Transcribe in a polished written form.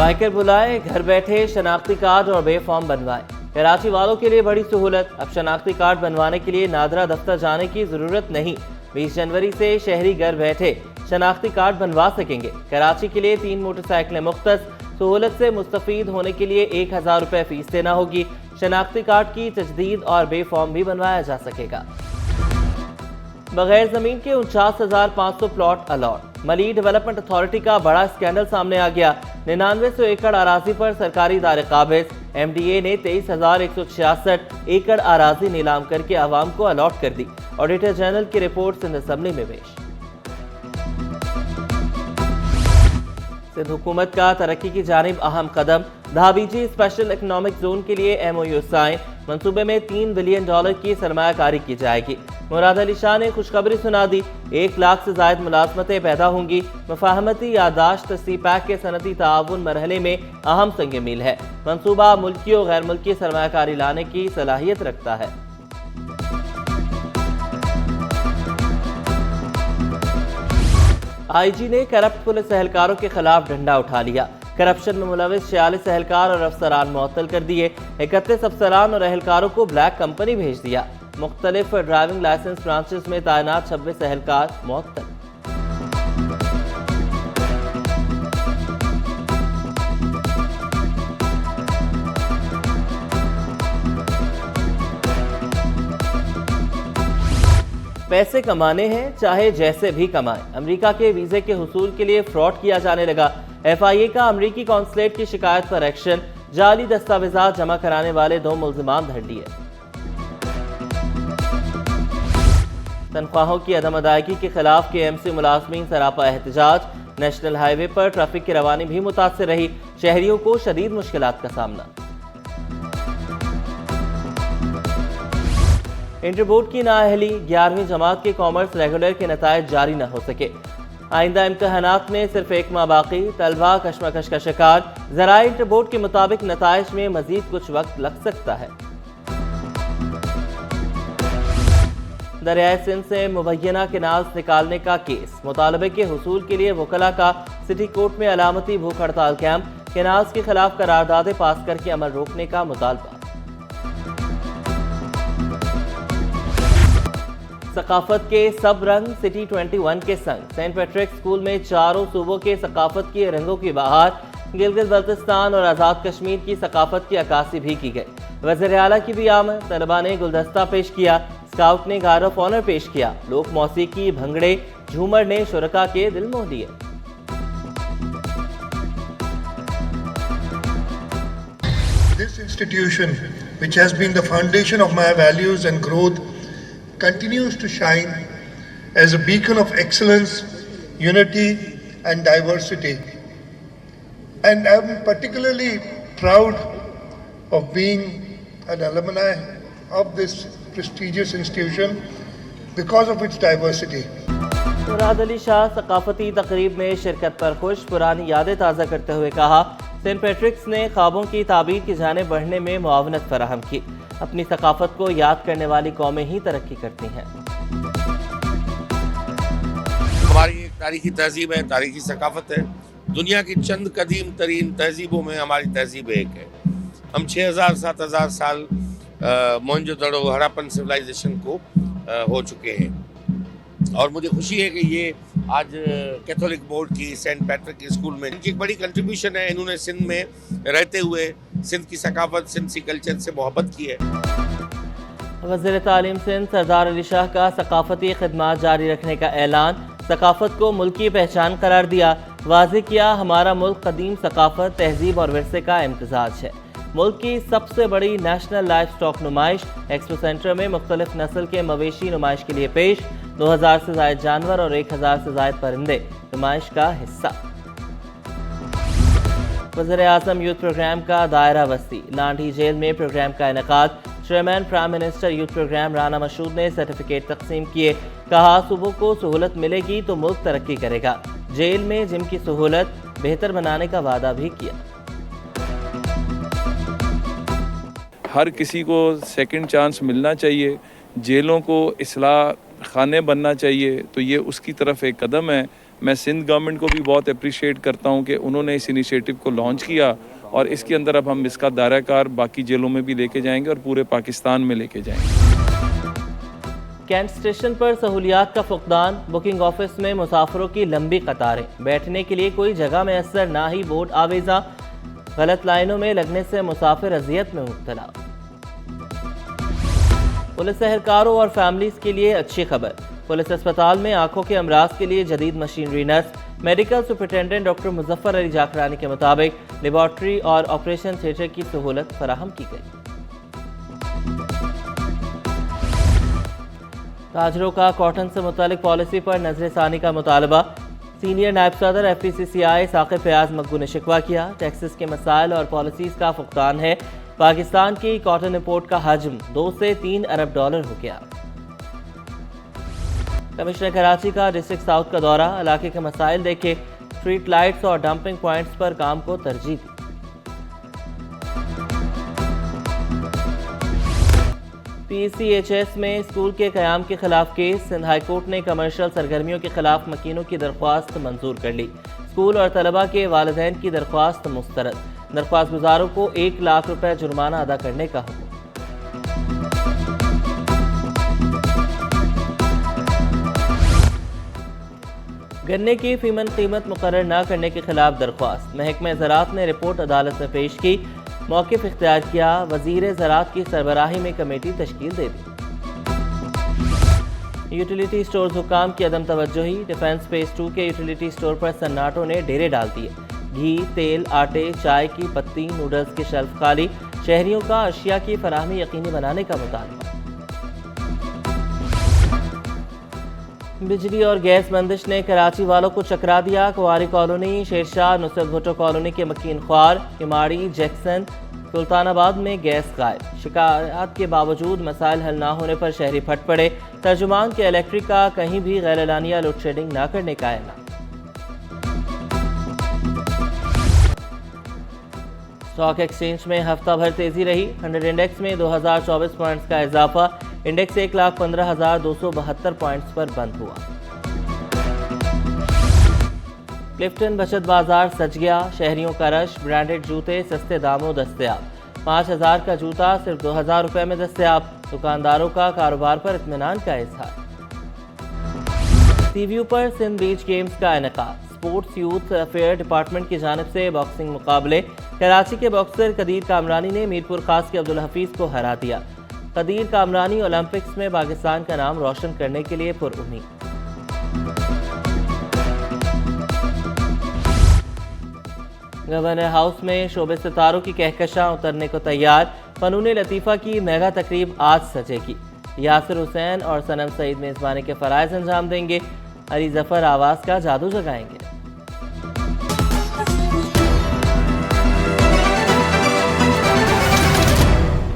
Biker बुलाए, घर बैठे शनाख्ती कार्ड और बे फॉर्म बनवाए। कराची वालों के लिए बड़ी सहूलत, अब शनाख्ती कार्ड बनवाने के लिए नादरा दफ्तर जाने की जरूरत नहीं। 20 जनवरी से शहरी घर बैठे शनाख्ती कार्ड बनवा सकेंगे। कराची के लिए 3 मोटरसाइकिलें मुख्तस। सहूलत से मुस्तफीद होने के लिए 1000 रुपये फीस देना होगी। शनाख्ती कार्ड की तजदीद और बे फॉर्म भी बनवाया जा सकेगा। बगैर जमीन के 49,500 प्लॉट अलॉट। मली डेवलपमेंट अथॉरिटी का बड़ा स्कैंडल सामने आ गया। 9900 एकड़ अराजी पर सरकारी दायरे काबिज। MDA ने 23,166 एकड़ अराजी नीलाम करके आवाम को अलॉट कर दी। ऑडिटर जनरल की रिपोर्ट सिंध असेंबली में पेश। सिंध हुकूमत का तरक्की की जानिब अहम कदम। धाबीजी स्पेशल इकोनॉमिक जोन के लिए MOU साइन। मंसूबे में $3 बिलियन की सरमायाकारी की जाएगी। मुराद अली शाह ने खुशखबरी सुना दी। 1 लाख से जायद मुलाजमतें पैदा होंगी। मफाहमती यादाश्त CPAC के सनती ताउन मरहले में अहम संग मील है। मंसूबा मुल्की और गैर मुल्की सरमायाकारी लाने की सलाहियत रखता है। IG ने करप्ट पुलिस एहलकारों के खिलाफ डंडा उठा लिया। करप्शन में मुलविस 46 एहलकार और अफसरान मुअत्तल कर दिए। 31 अफसरान और एहलकारों को ब्लैक कंपनी भेज दिया। मुख्तलिफ ड्राइविंग लाइसेंस ब्रांचेस में तैनात 26 एहलकार मुअत्तल। पैसे कमाने हैं चाहे जैसे भी कमाएं। अमेरिका के वीजे के हुसूल के लिए फ्रॉड किया जाने लगा। FIA का अमेरिकी कॉन्सुलेट की शिकायत पर एक्शन। जाली दस्तावेजात जमा कराने वाले 2 मुल्जिमान धर लिए। तनख्वाहों की अदम अदायगी के खिलाफ KMC मुलाजमीन सरापा एहतजाज। नेशनल हाईवे पर ट्रैफिक की रवानी भी मुतासर रही। शहरियों को शदीद मुश्किलात का सामना। इंटर बोर्ड की नाअहली। 11वीं जमात के कॉमर्स रेगुलर के नतायज जारी न हो सके। आइंदा इम्तहानात में सिर्फ 1 माह बाकी। तलबा कशमकश का शिकार। ज़राए इंटर बोर्ड के मुताबिक नतायज में मजीद कुछ वक्त लग सकता है। दरियाए सिंध से मुबैना केनाल्स निकालने का केस। मुतालबे के हुसूल के लिए वकला का सिटी कोर्ट में अलामती भूख हड़ताल कैंप। केनाल्स के खिलाफ करारदादें पास करके अमल रोकने का मुतालबा। सकाफत के सब रंग सिटी 21 के संग। सेंट पैट्रिक स्कूल में चारों सूबों के सकाफत के रंगों की बहार। गिलगित बल्तिस्तान और आज़ाद कश्मीर की सकाफत की अक्कासी भी की गई। वज़ीर आला की भी आमद। तलबा ने गुलदस्ता पेश किया। स्काउट ने गार्ड ऑफ ऑनर पेश किया। लोक मौसीकी, भंगड़े, झूमर ने शुरका के दिल मोह लिए। This institution, which has been the foundation of my values and growth, continues to shine as a beacon of excellence, unity and diversity. And I'm particularly proud of being an alumni of this prestigious institution because of its diversity. Murad Ali Shah सकाफती तकरीब में शिरकत पर खुश। पुरानी यादें ताज़ा करते हुए कहा, सेंट पैट्रिक्स ने ख्वाबों की ताबीर की जाने बढ़ने में मुआवनत फराहम की। अपनी सकाफत को याद करने वाली कौमें ही तरक्की करती हैं। हमारी एक तारीखी तहजीब है, तारीखी सकाफत है। दुनिया की चंद कदीम तरीन तहजीबों में हमारी तहजीब एक है। हम 6000-7000 साल मोहनजोदड़ो हड़प्पन सिविलाइजेशन को हो चुके हैं और मुझे खुशी है कि ये आज कैथोलिक बोर्ड की सेंट पैट्रिक स्कूल में इनकी एक बड़ी कंट्रीब्यूशन है। इन्होंने सिंध में रहते हुए सिंध की सकाफत, सिंध की कल्चर से मोहब्बत की है। वज़ीर तालीम सिंध सरदार अली शाह का सकाफती खिदमात जारी रखने का ऐलान। सकाफत को मुल्क की पहचान करार दिया। वाज़ेह किया, हमारा मुल्क कदीम सकाफत, तहजीब और विरसे का इम्तिजाज है। मुल्क की सबसे बड़ी नेशनल लाइफ स्टॉक नुमाइश एक्सपो सेंटर में मुख्तलिफ नस्ल के मवेशी नुमाइश के लिए पेश। 2000 से ज़ायद जानवर और 1000 से ज़ायद परिंदे नुमाइश का हिस्सा। वज़ीर आज़म यूथ प्रोग्राम का दायरा वसी। लांढी जेल में प्रोग्राम का इनेकाद। Chairman prime minister youth program Rana Mashhood ने सर्टिफिकेट तकसीम किए। कहा, सूबों को सहूलत मिलेगी तो मुल्क तरक्की करेगा। जेल में जिम की सहूलत बेहतर बनाने का वादा भी किया। हर किसी को सेकंड चांस मिलना चाहिए। जेलों को इस्लाह खाने बनना चाहिए, तो ये उसकी तरफ एक कदम है। मैं सिंध गवर्नमेंट को भी बहुत अप्रिशिएट करता हूँ कि उन्होंने इस इनिशिएटिव को लॉन्च किया और इसके अंदर अब हम इसका दायराकार बाकी जेलों में भी लेके जाएंगे और पूरे पाकिस्तान में लेके जाएंगे। कैंट स्टेशन पर सहूलियात का फुकदान, बुकिंग ऑफिस में मुसाफिरों की लंबी कतारें, बैठने के लिए कोई जगह मैसर ना ही बोर्ड आवेजा, गलत लाइनों में लगने से मुसाफिर अजियत में मुब्तला। पुलिस एहलकारों और फैमिलीज के लिए अच्छी खबर, पुलिस अस्पताल में आंखों के अमराज के लिए जदीद machinery nurse, medical superintendent doctor Muzaffar Ali Zakrani के मुताबिक लेबॉर्ट्री और ऑपरेशन थिएटर की सहूलत फराहम की गई। ताजरों का कॉटन से मुतालिक पॉलिसी पर नजरसानी का मुतालबा, सीनियर नायब सदर FPCCI साकिब फयाज मकबू ने शिकवा किया। टैक्सेस के मसाइल और पॉलिसीज का फुकदान है। पाकिस्तान की कॉटन इंपोर्ट का हजम 2 से 3 अरब डॉलर हो गया। कमिश्नर कराची का डिस्ट्रिक्ट साउथ का दौरा, इलाके के मसाइल देखे, स्ट्रीट लाइट्स और डंपिंग पॉइंट्स पर काम को तरजीह दी। PCHS में स्कूल के क़याम के खिलाफ केस, सिंध हाई कोर्ट ने कमर्शियल सरगर्मियों के खिलाफ मकीनों की दरख्वास्त मंजूर कर ली। स्कूल और तलबा के वालिदैन की दरख्वास्त मुस्तरद, दरख्वास्त गुजारों को 1 लाख रुपए जुर्माना अदा करने का हुक्म। गन्ने की फीमन कीमत मुकर्रर न करने के खिलाफ दरख्वास्त, महकमा ज़राअत ने रिपोर्ट अदालत में पेश की, मौक़िफ़ इख्तियार किया। वज़ीर ज़राअत की सरबराही में कमेटी तश्कील दे दी। यूटिलिटी स्टोर्स हुकाम की अदम तवज्जोही, डिफेंस फेज 2 के यूटिलिटी स्टोर पर सन्नाटों ने डेरे डाल दिए। घी, तेल, आटे, चाय की पत्ती, नूडल्स की शेल्फ खाली, शहरियों का अशिया की फराहमी यकीनी बनाने का मुतालबा। बिजली और गैस बंदिश ने कराची वालों को चकरा दिया। कुंवारी कॉलोनी, शेरशाह, नुसरत भुट्टो कॉलोनी के मकीन ख्वार, इमाड़ी, जैक्सन, सुल्तानाबाद में गैस गायब। शिकायत के बावजूद मसाइल हल ना होने पर शहरी फट पड़े। तर्जुमान के इलेक्ट्रिक का कहीं भी गैर एलानिया लोड शेडिंग ना करने का ऐलान। स्टॉक एक्सचेंज में हफ्ता भर तेजी रही। 100 इंडेक्स में 2024 पॉइंट्स का इजाफा, इंडेक्स 1,15,272 पॉइंट्स पर बंद हुआ। क्लिफ्टन बचत बाजार सज गया, शहरियों का रश, ब्रांडेड जूते सस्ते दामों दस्तयाब। 5,000 का जूता सिर्फ 2,000 रुपए में दस्तयाब। दुकानदारों का कारोबार पर इत्मीनान का इजहार। सीव्यू पर सिंध बीच गेम्स का इनेकाद, स्पोर्ट्स यूथ अफेयर डिपार्टमेंट की जानिब से बॉक्सिंग मुकाबले। कराची के बॉक्सर कदीर कामरानी ने मीरपुर खास के अब्दुल हफीज को हरा दिया। कदीर कामरानी ओलंपिक्स में पाकिस्तान का नाम रोशन करने के लिए पुरुम्मीद। गवर्नर हाउस में शोबे सितारों की कहकशां उतरने को तैयार। फनून लतीफ़ा की मेगा तकरीब आज सजेगी। यासिर हुसैन और सनम सईद मेज़बानी के फ़राइज़ अंजाम देंगे। अली ज़फ़र आवाज़ का जादू जगाएंगे।